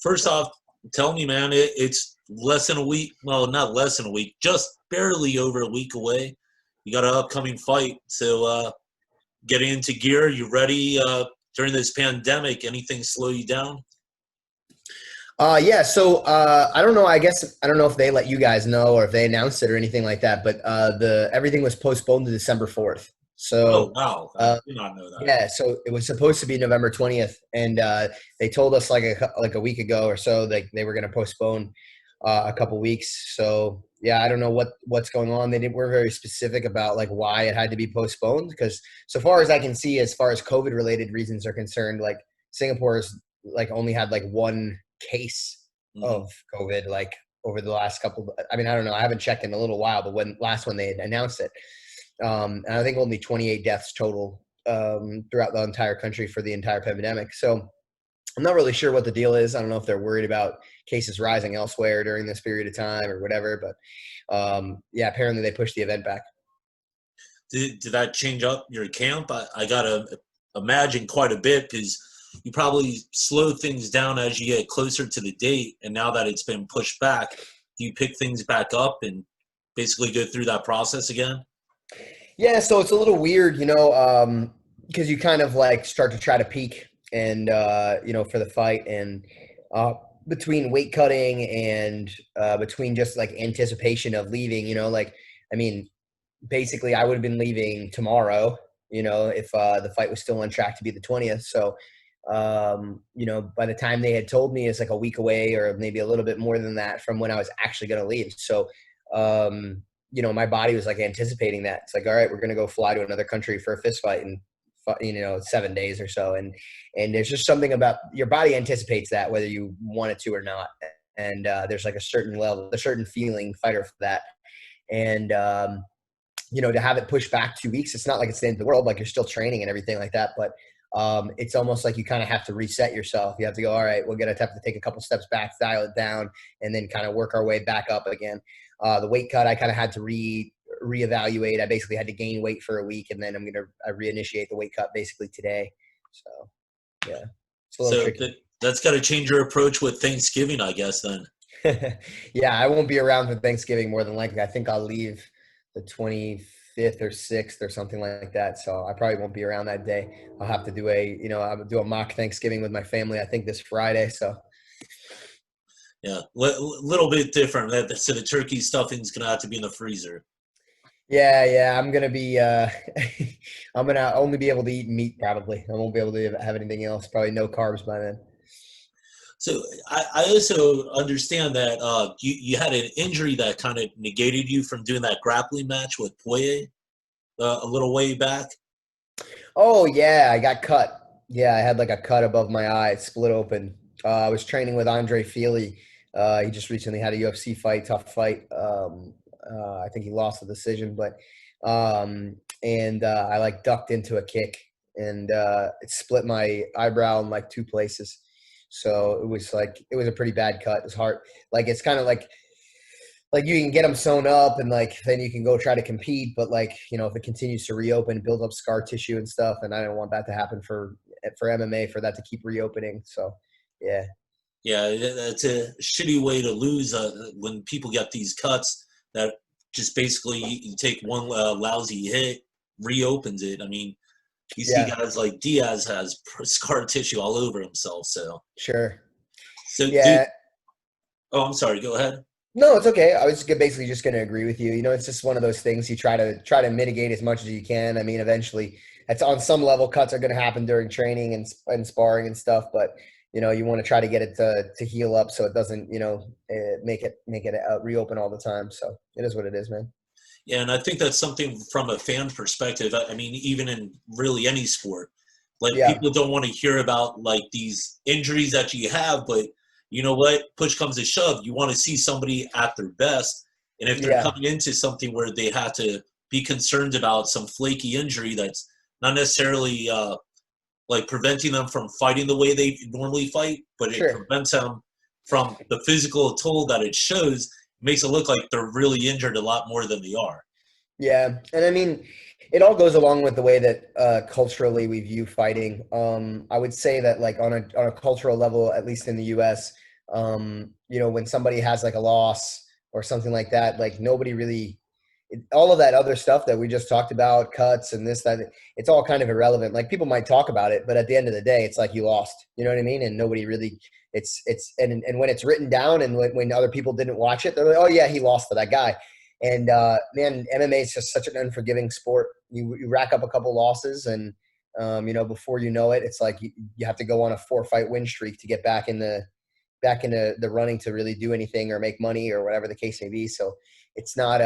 first off, tell me, man, it's less than a week. Well, not less than a week, just barely over a week away. You got an upcoming fight. So getting into gear, you ready during this pandemic? Anything slow you down? Yeah. So I don't know. I guess I don't know if they let you guys know or if they announced it or anything like that. But the everything was postponed to December 4th. Oh, So wow. I did not know that. yeah. So it was supposed to be November 20th, and they told us like a week ago or so that they were going to postpone a couple weeks. So yeah, I don't know what's going on. They didn't. We're very specific about like why it had to be postponed because so far as I can see, as far as COVID related reasons are concerned, like Singapore's like only had like one case Hmm. of COVID like over the last couple. I mean, I don't know. I haven't checked in a little while, but when they had announced it, and I think only 28 deaths total throughout the entire country for the entire pandemic. So I'm not really sure what the deal is. I don't know if they're worried about cases rising elsewhere during this period of time or whatever. But yeah, apparently they pushed the event back. Did that change up your camp? I got to imagine quite a bit because you probably slow things down as you get closer to the date. And now that it's been pushed back, do you pick things back up and basically go through that process again? Yeah, so it's a little weird, because you kind of like start to try to peak and for the fight and uh, between weight cutting and between just like anticipation of leaving, like I mean, basically I would have been leaving tomorrow, if the fight was still on track to be the 20th. So by the time they had told me it's like a week away or maybe a little bit more than that from when I was actually going to leave. So my body was like anticipating that. It's like, all right, we're going to go fly to another country for a fist fight in 7 days or so. And there's just something about your body anticipates that whether you want it to or not. And there's like a certain feeling fighter for that. And, to have it pushed back 2 weeks, it's not like it's the end of the world. Like you're still training and everything like that. But it's almost like you kind of have to reset yourself. You have to go, all right, we're going to have to take a couple steps back, dial it down, and then kind of work our way back up again. The weight cut, I kind of had to reevaluate. I basically had to gain weight for a week, and then I'm going to reinitiate the weight cut basically today. So, yeah, it's a little So tricky. that's got to change your approach with Thanksgiving, I guess, then. Yeah, I won't be around for Thanksgiving more than likely. I think I'll leave the 25th or 6th or something like that. So I probably won't be around that day. I'll have to I'll do a mock Thanksgiving with my family, I think this Friday. So Yeah, little bit different. So the turkey stuffing's going to have to be in the freezer. yeah, I'm gonna be I'm gonna only be able to eat meat probably. I won't be able to have anything else. Probably no carbs by then. So I also understand that you had an injury that kind of negated you from doing that grappling match with Poirier a little way back. Oh yeah, I got cut. Yeah, I had like a cut above my eye. It split open. I was training with Andre Feely. He just recently had a UFC fight, tough fight. I think he lost the decision, but and I like ducked into a kick and it split my eyebrow in like two places. So it was a pretty bad cut. It's hard. Like it's kind of like you can get them sewn up and like then you can go try to compete, but like if it continues to reopen, build up scar tissue and stuff, and I don't want that to happen for MMA for that to keep reopening. So yeah. Yeah, that's a shitty way to lose when people get these cuts that just basically you take one lousy hit, reopens it. I mean, you see Yeah, guys like Diaz has scar tissue all over himself. sure. So dude, Yeah. oh, I'm sorry. Go ahead. No, it's okay. I was basically just going to agree with you. It's just one of those things you try to mitigate as much as you can. I mean, eventually, it's on some level cuts are going to happen during training and sparring and stuff, but you want to try to get it to heal up so it doesn't make it reopen all the time. So it is what it is, man. Yeah, and I think that's something from a fan perspective. I mean, even in really any sport, like Yeah, people don't want to hear about like these injuries that you have, but you know what? Push comes to shove, you want to see somebody at their best. And if they're yeah, coming into something where they have to be concerned about some flaky injury that's not necessarily like preventing them from fighting the way they normally fight, but it sure. prevents them from the physical toll that it shows, makes it look like they're really injured a lot more than they are. Yeah, and I mean, it all goes along with the way that culturally we view fighting. I would say that like on a cultural level, at least in the U.S., When somebody has like a loss or something like that, like nobody really, all of that other stuff that we just talked about, cuts and this, that, it's all kind of irrelevant. Like people might talk about it, but at the end of the day, it's like you lost, you know what I mean? And nobody really, and when it's written down and when other people didn't watch it, they're like, oh yeah, he lost to that guy. And man, MMA is just such an unforgiving sport. You rack up a couple losses and, before you know it, it's like you have to go on a 4-fight win streak to get back into the running to really do anything or make money or whatever the case may be. So it's not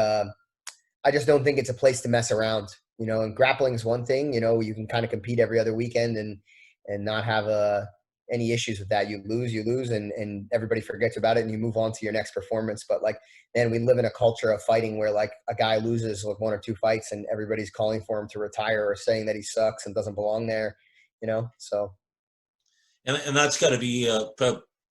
I just don't think it's a place to mess around, and grappling is one thing, you can kind of compete every other weekend and not have any issues with that. You lose and everybody forgets about it and you move on to your next performance. But like, man, we live in a culture of fighting where like a guy loses like 1 or 2 fights and everybody's calling for him to retire or saying that he sucks and doesn't belong there, so. And that's got to be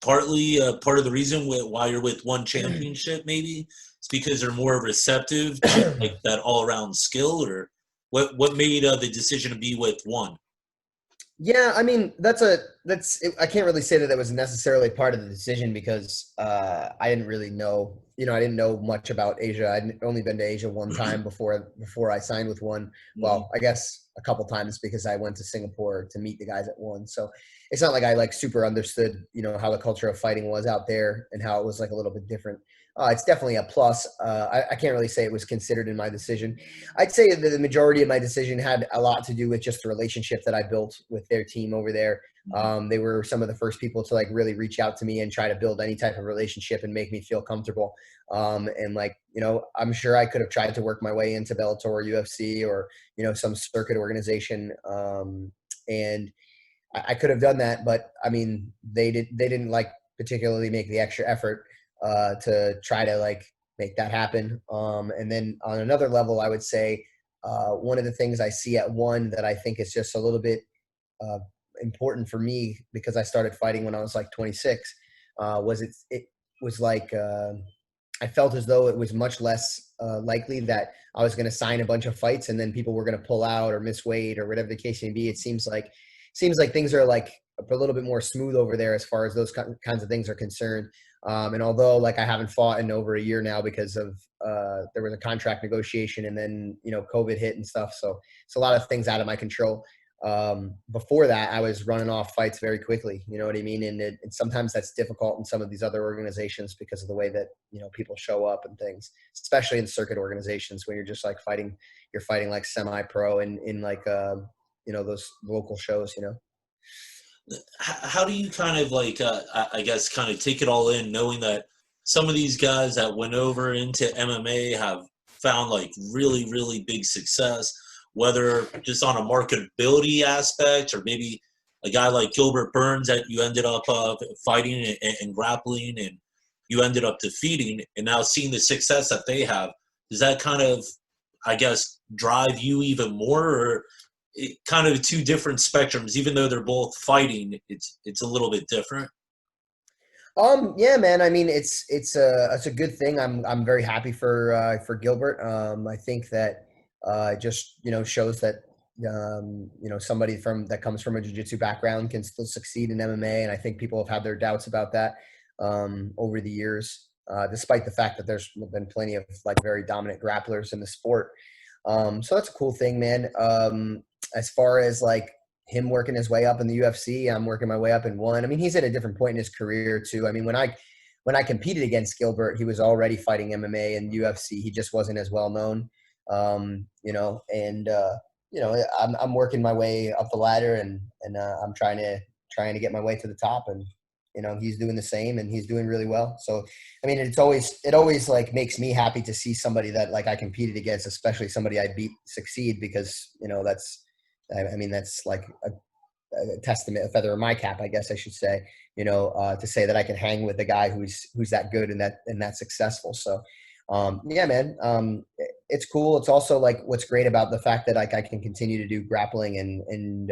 partly part of the reason why you're with one championship. Maybe it's because they're more receptive to like that all around skill, or what made the decision to be with one. Yeah, I mean I can't really say that was necessarily part of the decision because I didn't really know, I didn't know much about Asia. I'd only been to Asia one time before I signed with one. Well, I guess a couple times because I went to Singapore to meet the guys at one. So it's not like I like super understood, how the culture of fighting was out there and how it was like a little bit different. It's definitely a plus. I can't really say it was considered in my decision. I'd say that the majority of my decision had a lot to do with just the relationship that I built with their team over there. They were some of the first people to like really reach out to me and try to build any type of relationship and make me feel comfortable. And like, I'm sure I could have tried to work my way into Bellator or UFC or, some circuit organization. And I could have done that, but I mean, they didn't like particularly make the extra effort to try to like make that happen. And then on another level, I would say one of the things I see at one that I think is just a little bit important for me because I started fighting when I was like 26 was it was like I felt as though it was much less likely that I was going to sign a bunch of fights and then people were going to pull out or miss weight or whatever the case may be. It seems like things are like a little bit more smooth over there as far as those kinds of things are concerned. And although like I haven't fought in over a year now because of there was a contract negotiation and then, COVID hit and stuff. So it's a lot of things out of my control. Before that, I was running off fights very quickly. You know what I mean? And sometimes that's difficult in some of these other organizations because of the way that, people show up and things, especially in circuit organizations when you're just like you're fighting like semi-pro and in like, those local shows, How do you kind of like I guess kind of take it all in, knowing that some of these guys that went over into MMA have found like really big success, whether just on a marketability aspect or maybe a guy like Gilbert Burns that you ended up fighting and grappling and you ended up defeating, and now seeing the success that they have, does that kind of, I guess, drive you even more, or kind of two different spectrums, even though they're both fighting, it's a little bit different? Yeah, man. I mean, it's a good thing. I'm very happy for Gilbert. I think that it just shows that somebody that comes from a jiu-jitsu background can still succeed in MMA, and I think people have had their doubts about that over the years, despite the fact that there's been plenty of like very dominant grapplers in the sport. So that's a cool thing, man. As far as like him working his way up in the UFC, I'm working my way up in one. I mean, he's at a different point in his career too. I mean, when I competed against Gilbert, he was already fighting MMA and UFC. He just wasn't as well known, and I'm working my way up the ladder and I'm trying to get my way to the top, and he's doing the same and he's doing really well. So, I mean, it always like makes me happy to see somebody that like I competed against, especially somebody I beat, succeed, because that's like a testament, a feather in my cap, I guess I should say, to say that I can hang with a guy who's that good and that successful. So, yeah, man, it's cool. It's also like what's great about the fact that like I can continue to do grappling and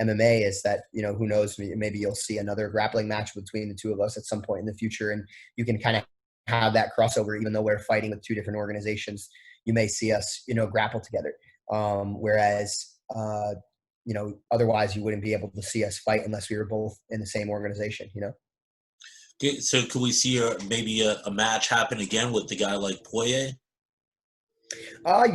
MMA is that, who knows, maybe you'll see another grappling match between the two of us at some point in the future. And you can kind of have that crossover, even though we're fighting with two different organizations. You may see us, grapple together. Whereas, otherwise you wouldn't be able to see us fight unless we were both in the same organization, So could we see maybe a match happen again with the guy like Poirier?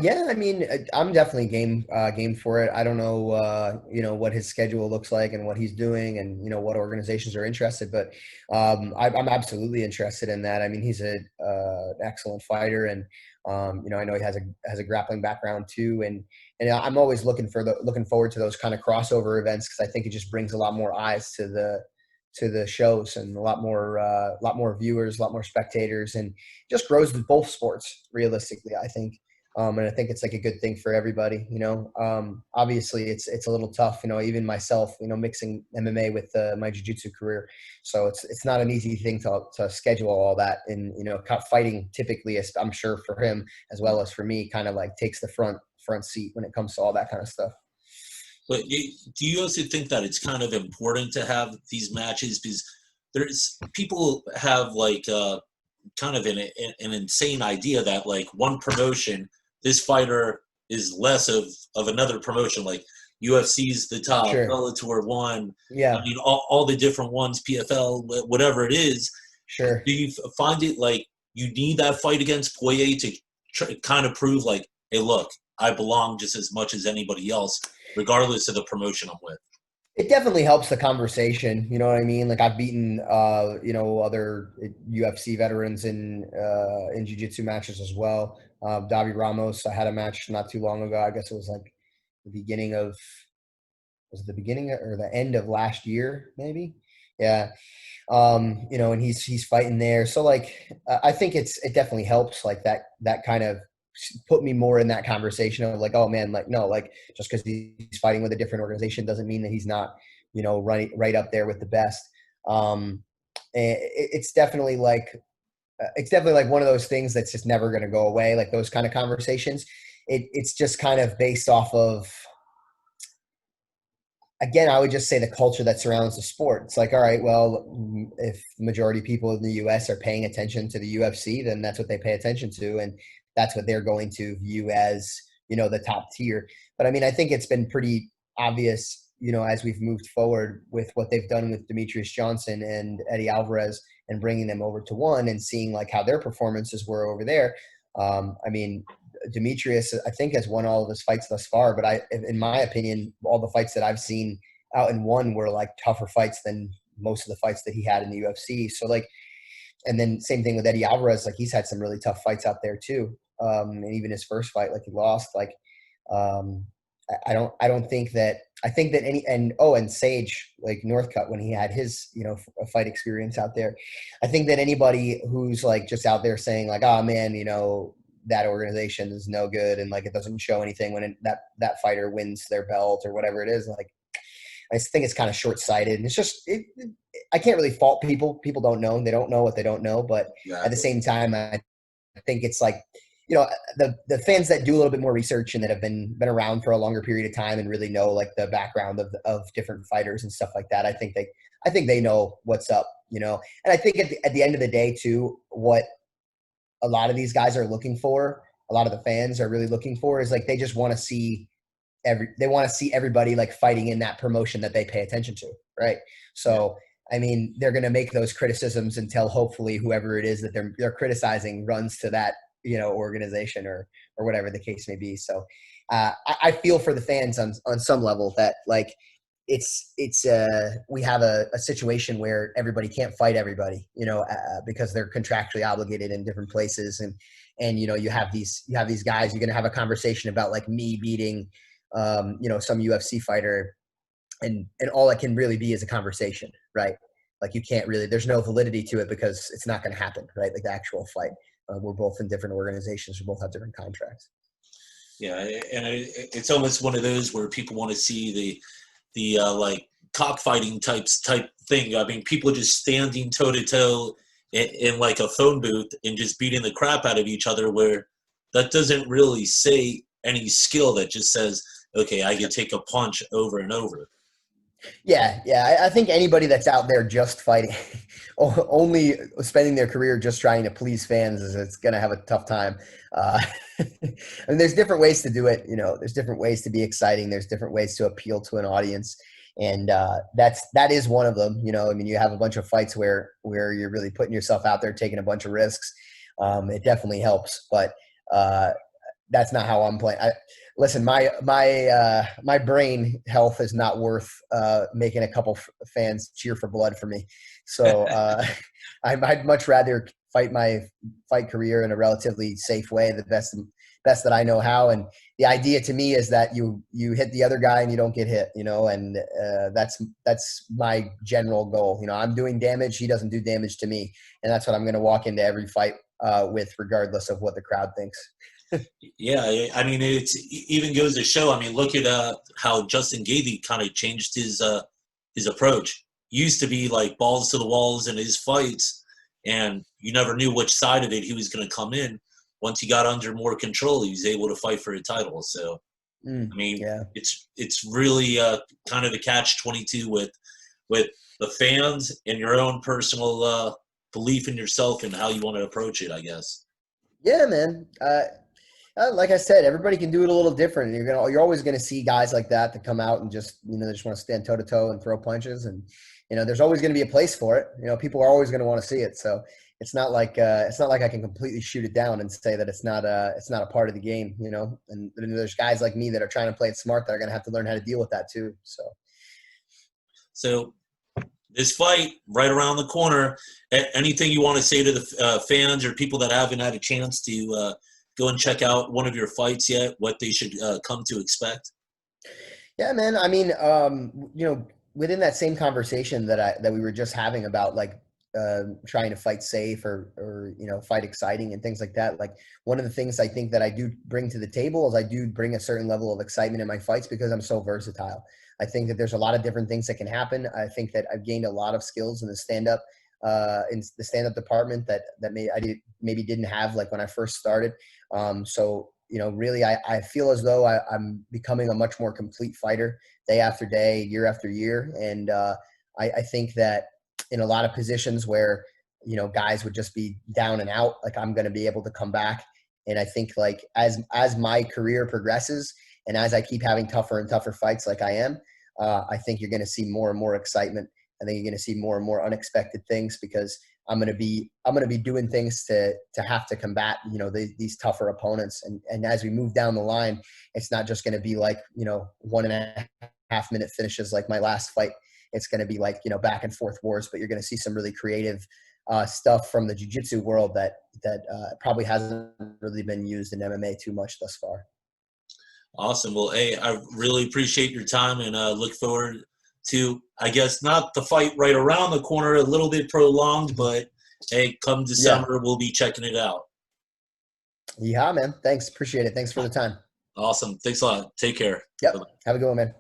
Yeah, I mean, I'm definitely game for it. I don't know, what his schedule looks like and what he's doing, and what organizations are interested. But I'm absolutely interested in that. I mean, he's an excellent fighter, and I know he has a grappling background too, and I'm always looking forward to those kind of crossover events because I think it just brings a lot more eyes to the shows and a lot more viewers, a lot more spectators, and just grows both sports realistically, I think. And I think it's like a good thing for everybody. Obviously it's a little tough. Even myself, mixing MMA with my jiu-jitsu career, so it's not an easy thing to schedule all that. And fighting typically, I'm sure for him as well as for me, kind of like takes the front seat when it comes to all that kind of stuff. But do you also think that it's kind of important to have these matches because there's people have like kind of an insane idea that like one promotion, this fighter is less of another promotion. Like UFC's the top, Sure. Bellator one. I Yeah. mean, all the different ones, PFL, whatever it is. Sure. Do you find it like you need that fight against Poirier to kind of prove like, hey, look, I belong just as much as anybody else, regardless of the promotion I'm with? It definitely helps the conversation. You know what I mean? Like I've beaten, other UFC veterans in jiu-jitsu matches as well. Davi Ramos, I had a match not too long ago. I guess it was like the beginning of, was it the beginning or the end of last year, maybe? Yeah. And he's fighting there. So like, I think it definitely helps like that kind of put me more in that conversation of like, oh man, like, no, like just because he's fighting with a different organization doesn't mean that he's not, right up there with the best. And it's definitely like one of those things that's just never going to go away. Like those kind of conversations, it's just kind of based off of, again, I would just say the culture that surrounds the sport. It's like, all right, well, if the majority of people in the US are paying attention to the UFC, then that's what they pay attention to. And that's what they're going to view as, the top tier. But I mean, I think it's been pretty obvious, as we've moved forward with what they've done with Demetrius Johnson and Eddie Alvarez and bringing them over to one and seeing like how their performances were over there. I mean, Demetrius, I think, has won all of his fights thus far. But in my opinion, all the fights that I've seen out and won were like tougher fights than most of the fights that he had in the UFC. So like, and then same thing with Eddie Alvarez. Like he's had some really tough fights out there too. And even his first fight, like he lost. Like, um, I don't think that. I think that and Sage like Northcutt when he had his fight experience out there. I think that anybody who's like just out there saying like, oh man, that organization is no good and like it doesn't show anything when that fighter wins their belt or whatever it is, like I think it's kind of short-sighted, and it's just I can't really fault people. People don't know. They don't know what they don't know. But at the Exactly. same time, I think it's like the fans that do a little bit more research and that have been around for a longer period of time and really know like the background of different fighters and stuff like that. I think they know what's up. And I think at the end of the day too, what a lot of these guys are looking for, a lot of the fans are really looking for, is like they just want to see they want to see everybody like fighting in that promotion that they pay attention to, right? Yeah. So I mean, they're going to make those criticisms until hopefully whoever it is that they're criticizing runs to that organization or whatever the case may be. So I feel for the fans on some level that like it's we have a situation where everybody can't fight everybody, because they're contractually obligated in different places, and you have these guys. You're going to have a conversation about like me beating some UFC fighter, and all it can really be is a conversation, right? Like you can't really, there's no validity to it because it's not going to happen, right? Like the actual fight. We're both in different organizations. We both have different contracts. Yeah, and it's almost one of those where people want to see the like cockfighting type thing. I mean, people just standing toe to toe in like a phone booth and just beating the crap out of each other. Where that doesn't really say any skill. That just says, okay, I can take a punch over and over. Yeah, yeah. I think anybody that's out there just fighting, only spending their career just trying to please fans, is it's going to have a tough time. And there's different ways to do it. There's different ways to be exciting. There's different ways to appeal to an audience. And that is one of them. You know, I mean, you have a bunch of fights where you're really putting yourself out there, taking a bunch of risks. It definitely helps, but that's not how I'm playing. Listen, my brain health is not worth making a couple fans cheer for blood for me. So I'd much rather fight my fight career in a relatively safe way, the best that I know how. And the idea to me is that you hit the other guy and you don't get hit, you know, and that's my general goal. You know, I'm doing damage, he doesn't do damage to me, and that's what I'm going to walk into every fight with, regardless of what the crowd thinks. Yeah, I mean, it even goes to show. I mean, look at how Justin Gaethje kind of changed his approach. He used to be like balls to the walls in his fights, and you never knew which side of it he was going to come in. Once he got under more control, he was able to fight for a title. So, I mean, yeah. it's really kind of the catch-22 with the fans and your own personal belief in yourself and how you want to approach it, I guess. Yeah, man. Like I said, everybody can do it a little different. You're always gonna see guys like that come out and just, you know, they just want to stand toe to toe and throw punches, and you know, there's always gonna be a place for it. You know, people are always gonna want to see it. So it's not like I can completely shoot it down and say that it's not a part of the game. You know, and there's guys like me that are trying to play it smart that are gonna have to learn how to deal with that too. So this fight right around the corner. Anything you want to say to the fans or people that haven't had a chance to go and check out one of your fights yet, what they should come to expect? Yeah, man. I mean, you know, within that same conversation that we were just having about like trying to fight safe or you know, fight exciting and things like that. Like, one of the things I think that I do bring to the table is I do bring a certain level of excitement in my fights because I'm so versatile. I think that there's a lot of different things that can happen. I think that I've gained a lot of skills in the stand-up department that maybe didn't have like when I first started. So, you know, really, I feel as though I'm becoming a much more complete fighter day after day, year after year. And I think that in a lot of positions where, you know, guys would just be down and out, like, I'm going to be able to come back. And I think like as my career progresses and as I keep having tougher and tougher fights like I am, I think you're going to see more and more excitement. I think you're going to see more and more unexpected things because I'm going to be doing things to have to combat, you know, these tougher opponents. And as we move down the line, it's not just going to be like, you know, 1.5 minute finishes like my last fight. It's going to be like, you know, back and forth wars, but you're going to see some really creative stuff from the jiu-jitsu world that probably hasn't really been used in MMA too much thus far. Awesome. Well, hey, I really appreciate your time and look forward to, I guess, not the fight right around the corner, a little bit prolonged, but hey, come December, we'll be checking it out. Yeah, man. Thanks. Appreciate it. Thanks for the time. Awesome. Thanks a lot. Take care. Yep. Have a good one, man.